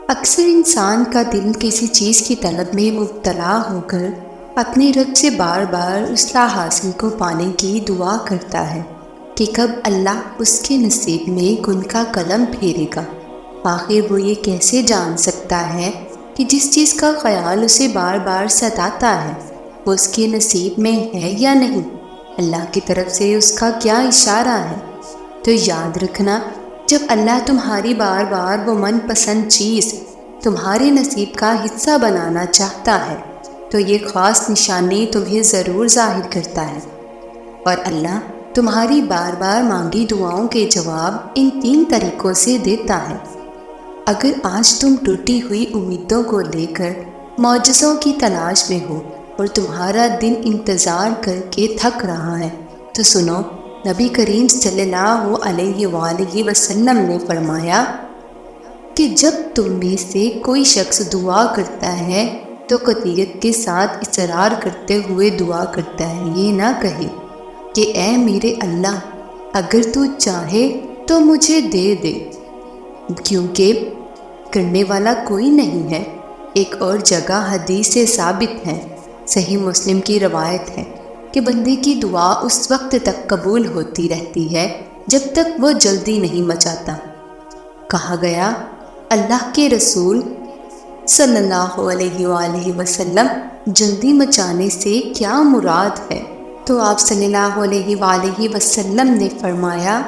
اکثر انسان کا دل کسی چیز کی طلب میں مبتلا ہو کر اپنے رب سے بار بار اصلاح حاصل کو پانے کی دعا کرتا ہے کہ کب اللہ اس کے نصیب میں ان کا قلم پھیرے گا۔ آخر وہ یہ کیسے جان سکتا ہے کہ جس چیز کا خیال اسے بار بار ستاتا ہے وہ اس کے نصیب میں ہے یا نہیں؟ اللہ کی طرف سے اس کا کیا اشارہ ہے؟ تو یاد رکھنا، جب اللہ تمہاری بار بار وہ من پسند چیز تمہارے نصیب کا حصہ بنانا چاہتا ہے تو یہ خاص نشانی تمہیں ضرور ظاہر کرتا ہے، اور اللہ تمہاری بار بار مانگی دعاؤں کے جواب ان 3 طریقوں سے دیتا ہے۔ اگر آج تم ٹوٹی ہوئی امیدوں کو لے کر معجزوں کی تلاش میں ہو اور تمہارا دل انتظار کر کے تھک رہا ہے تو سنو، نبی کریم صلی اللہ علیہ وآلہ وسلم نے فرمایا کہ جب تم میں سے کوئی شخص دعا کرتا ہے تو قطعیت کے ساتھ اصرار کرتے ہوئے دعا کرتا ہے، یہ نہ کہے کہ اے میرے اللہ، اگر تو چاہے تو مجھے دے دے، کیونکہ کرنے والا کوئی نہیں ہے۔ ایک اور جگہ حدیث سے ثابت ہے، صحیح مسلم کی روایت ہے کہ بندے کی دعا اس وقت تک قبول ہوتی رہتی ہے جب تک وہ جلدی نہیں مچاتا۔ کہا گیا، اللہ کے رسول صلی اللہ علیہ وآلہ وسلم، جلدی مچانے سے کیا مراد ہے؟ تو آپ صلی اللہ علیہ وآلہ وسلم نے فرمایا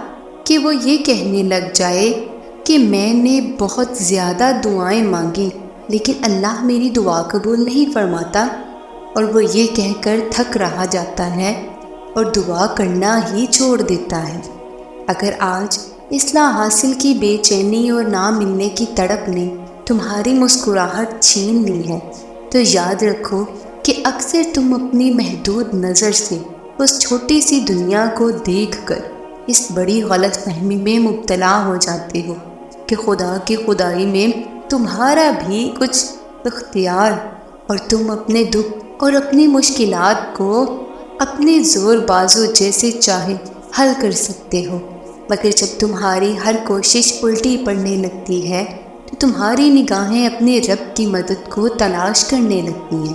کہ وہ یہ کہنے لگ جائے کہ میں نے بہت زیادہ دعائیں مانگی لیکن اللہ میری دعا قبول نہیں فرماتا، اور وہ یہ کہہ کر تھک رہا جاتا ہے اور دعا کرنا ہی چھوڑ دیتا ہے۔ اگر آج اصلاح حاصل کی بے چینی اور نہ ملنے کی تڑپ نے تمہاری مسکراہٹ چھین لی ہے تو یاد رکھو کہ اکثر تم اپنی محدود نظر سے اس چھوٹی سی دنیا کو دیکھ کر اس بڑی غلط فہمی میں مبتلا ہو جاتے ہو کہ خدا کی خدائی میں تمہارا بھی کچھ اختیار، اور تم اپنے دکھ اور اپنی مشکلات کو اپنے زور بازو جیسے چاہے حل کر سکتے ہو، مگر جب تمہاری ہر کوشش الٹی پڑنے لگتی ہے تو تمہاری نگاہیں اپنے رب کی مدد کو تلاش کرنے لگتی ہیں۔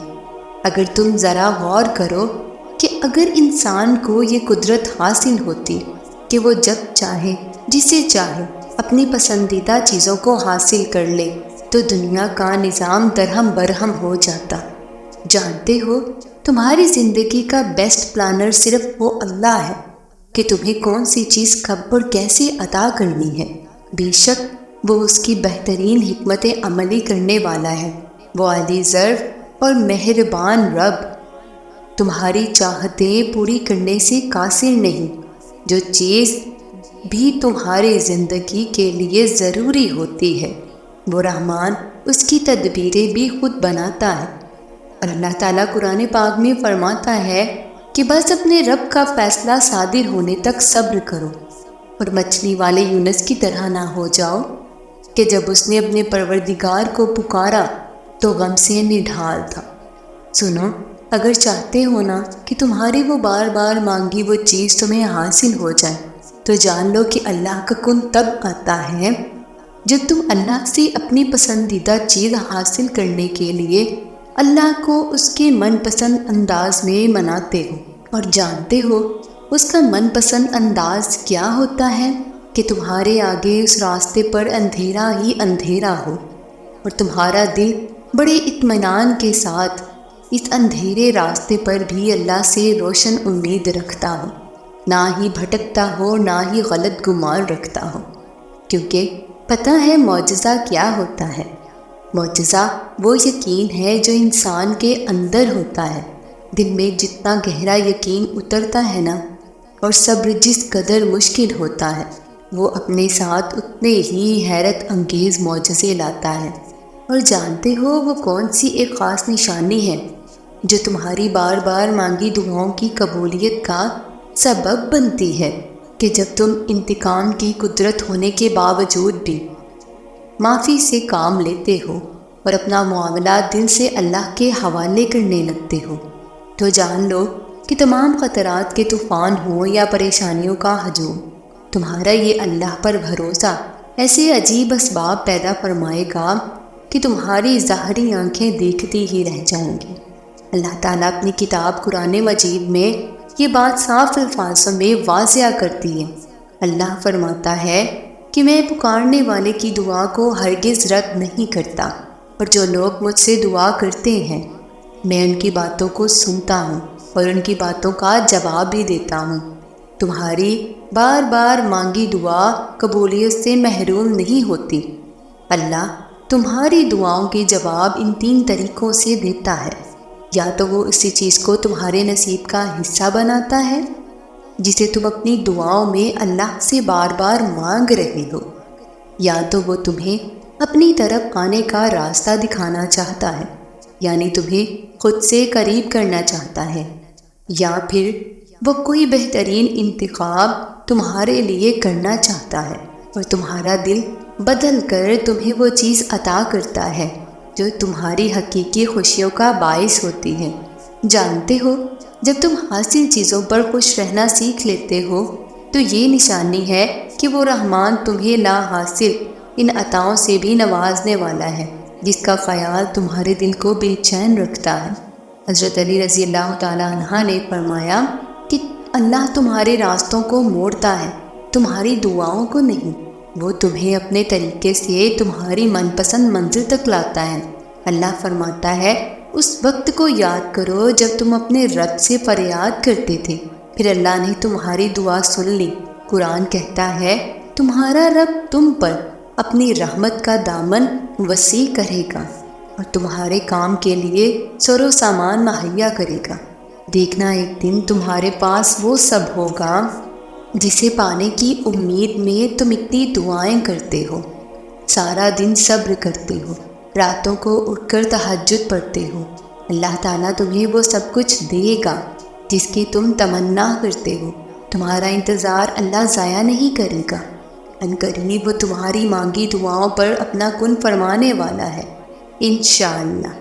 اگر تم ذرا غور کرو کہ اگر انسان کو یہ قدرت حاصل ہوتی کہ وہ جب چاہے جسے چاہے اپنی پسندیدہ چیزوں کو حاصل کر لے تو دنیا کا نظام درہم برہم ہو جاتا۔ جانتے ہو، تمہاری زندگی کا بیسٹ پلانر صرف وہ اللہ ہے کہ تمہیں کون سی چیز کب اور کیسے عطا کرنی ہے۔ بے شک وہ اس کی بہترین حکمت عملی کرنے والا ہے۔ وہ علی ظرف اور مہربان رب تمہاری چاہتیں پوری کرنے سے قاصر نہیں۔ جو چیز بھی تمہاری زندگی کے لیے ضروری ہوتی ہے وہ رحمان اس کی تدبیریں بھی خود بناتا ہے، اور اللہ تعالیٰ قرآن پاک میں فرماتا ہے کہ بس اپنے رب کا فیصلہ صادر ہونے تک صبر کرو، اور مچھلی والے یونس کی طرح نہ ہو جاؤ کہ جب اس نے اپنے پروردگار کو پکارا تو غم سے نڈھال تھا۔ سنو، اگر چاہتے ہو نا کہ تمہاری وہ بار بار مانگی وہ چیز تمہیں حاصل ہو جائے تو جان لو کہ اللہ کا کن تب آتا ہے جب تم اللہ سے اپنی پسندیدہ چیز حاصل کرنے کے لیے اللہ کو اس کے من پسند انداز میں مناتے ہو، اور جانتے ہو اس کا من پسند انداز کیا ہوتا ہے کہ تمہارے آگے اس راستے پر اندھیرا ہی اندھیرا ہو اور تمہارا دل بڑے اطمینان کے ساتھ اس اندھیرے راستے پر بھی اللہ سے روشن امید رکھتا ہو، نہ ہی بھٹکتا ہو نہ ہی غلط گمان رکھتا ہو، کیونکہ پتہ ہے معجزہ کیا ہوتا ہے؟ معجزہ وہ یقین ہے جو انسان کے اندر ہوتا ہے۔ دل میں جتنا گہرا یقین اترتا ہے نا، اور صبر جس قدر مشکل ہوتا ہے، وہ اپنے ساتھ اتنے ہی حیرت انگیز معجزے لاتا ہے۔ اور جانتے ہو وہ کون سی ایک خاص نشانی ہے جو تمہاری بار بار مانگی دعاؤں کی قبولیت کا سبب بنتی ہے؟ کہ جب تم انتقام کی قدرت ہونے کے باوجود بھی معافی سے کام لیتے ہو اور اپنا معاملہ دل سے اللہ کے حوالے کرنے لگتے ہو تو جان لو کہ تمام خطرات کے طوفان ہوں یا پریشانیوں کا ہجوم، تمہارا یہ اللہ پر بھروسہ ایسے عجیب اسباب پیدا فرمائے گا کہ تمہاری ظاہری آنکھیں دیکھتی ہی رہ جائیں گی۔ اللہ تعالیٰ اپنی کتاب قرآن مجید میں یہ بات صاف الفاظوں میں واضح کرتی ہے۔ اللہ فرماتا ہے کہ میں پکارنے والے کی دعا کو ہرگز رد نہیں کرتا، اور جو لوگ مجھ سے دعا کرتے ہیں میں ان کی باتوں کو سنتا ہوں اور ان کی باتوں کا جواب بھی دیتا ہوں۔ تمہاری بار بار مانگی دعا قبولیت سے محروم نہیں ہوتی۔ اللہ تمہاری دعاؤں کے جواب ان 3 طریقوں سے دیتا ہے۔ یا تو وہ اسی چیز کو تمہارے نصیب کا حصہ بناتا ہے جسے تم اپنی دعاؤں میں اللہ سے بار بار مانگ رہے ہو، یا تو وہ تمہیں اپنی طرف آنے کا راستہ دکھانا چاہتا ہے، یعنی تمہیں خود سے قریب کرنا چاہتا ہے، یا پھر وہ کوئی بہترین انتخاب تمہارے لیے کرنا چاہتا ہے اور تمہارا دل بدل کر تمہیں وہ چیز عطا کرتا ہے جو تمہاری حقیقی خوشیوں کا باعث ہوتی ہے۔ جانتے ہو، جب تم حاصل چیزوں پر خوش رہنا سیکھ لیتے ہو تو یہ نشانی ہے کہ وہ رحمان تمہیں لا حاصل ان عطاؤں سے بھی نوازنے والا ہے جس کا خیال تمہارے دل کو بے چین رکھتا ہے۔ حضرت علی رضی اللہ تعالیٰ عنہ نے فرمایا کہ اللہ تمہارے راستوں کو موڑتا ہے، تمہاری دعاؤں کو نہیں۔ وہ تمہیں اپنے طریقے سے تمہاری من پسند منزل تک لاتا ہے۔ اللہ فرماتا ہے، اس وقت کو یاد کرو جب تم اپنے رب سے فریاد کرتے تھے، پھر اللہ نے تمہاری دعا سن لی۔ قرآن کہتا ہے، تمہارا رب تم پر اپنی رحمت کا دامن وسیع کرے گا اور تمہارے کام کے لیے سر و سامان مہیا کرے گا۔ دیکھنا ایک دن تمہارے پاس وہ سب ہوگا جسے پانے کی امید میں تم اتنی دعائیں کرتے ہو، سارا دن صبر کرتے ہو، راتوں کو اٹھ کر تہجد پڑھتے ہو۔ اللہ تعالیٰ تمہیں وہ سب کچھ دے گا جس کی تم تمنا کرتے ہو۔ تمہارا انتظار اللہ ضائع نہیں کرے گا۔ عنقریب وہ تمہاری مانگی دعاؤں پر اپنا کن فرمانے والا ہے، انشاءاللہ۔